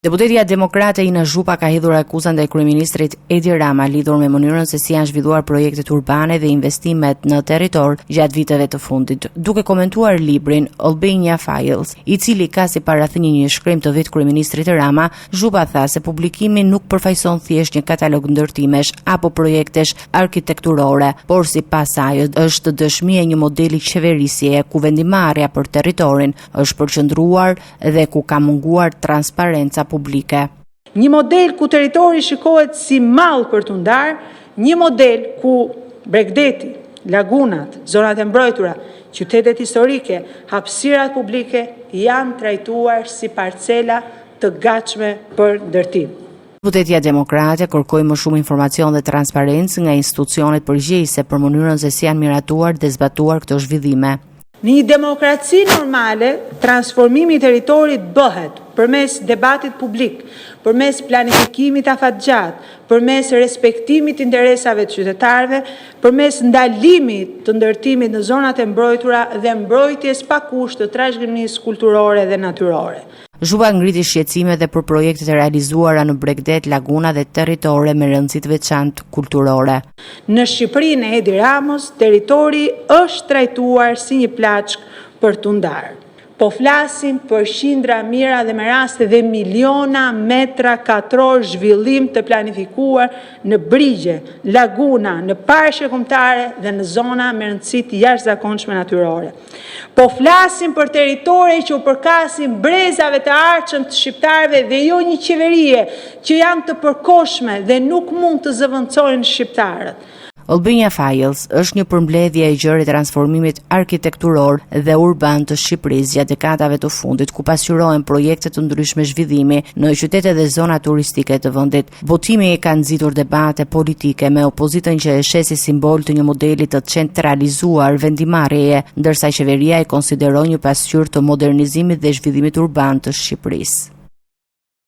Deputetja demokrate Ina Zhupa ka hedhur akuzën ndaj kryeministrit Edi Rama lidhur me mënyrën se si janë zhvilluar projektet urbane dhe investimet në territor gjatë viteve të fundit. Duke komentuar librin Albania Files, i cili ka si parathënie një shkrim të vet kryeministrit Rama, Zhupa tha se publikimi nuk përfaqëson thjesht një katalog ndërtimesh apo projektesh arkitekturore, por sipas saj është dëshmi e një modeli qeverisjeje ku vendimarrja për territorin është përqendruar dhe ku ka munguar transparenca publike. Një model ku territori shikohet si mall për t'u ndarë, një model ku Bregdeti, lagunat, zonat e mbrojtura, qytetet historike, hapësirat publike janë trajtuar si parcela të gatshme për ndërtim. Deputetja demokrate kërkoi më shumë informacion dhe transparencë nga institucionet përgjegjëse për mënyrën se si janë miratuar dhe zbatuar këto zhvillime. Në një demokraci normale, transformimi i territorit bëhet përmes debatit publik, përmes planifikimit afatgjat, përmes respektimit të interesave të qytetarëve, përmes ndalimit të ndërtimit në zonat e mbrojtura dhe mbrojtjes pa kusht të trashëgimisë kulturore dhe natyrore. Zhupa ngriti shqetësime dhe për projektet e realizuara në Bregdet, laguna dhe territore me rëndësi të veçantë kulturore. Në Shqipërinë e Edi Ramos, territori është trajtuar si një plaçk për t'u ndarë. Po flasim për qindra mijëra dhe me raste dhe miliona metra katror zhvillim të planifikuar në brigje, laguna, në parqe kombëtare dhe në zona me rëndësi të jashtëzakonshme natyrore. Po flasim për territore që u përkasin brezave të arqëm të shqiptarëve dhe jo një qeverie që janë të përkohshme dhe nuk mund të zëvendësojnë shqiptarët. Albania Files është një përmbledhje e gjerë e transformimit arkitekturor dhe urban të Shqipërisë gjatë dekadave të fundit, ku pasqyrohen projekte të ndryshme zhvillimi në qytete dhe zona turistike të vendit. Votimi ka nxitur debate politike me opozitën që e sheh si simbol të një modeli të centralizuar vendimarrjeje, ndërsa qeveria e konsideron një pasqyrë të modernizimit dhe zhvillimit urban të Shqipërisë.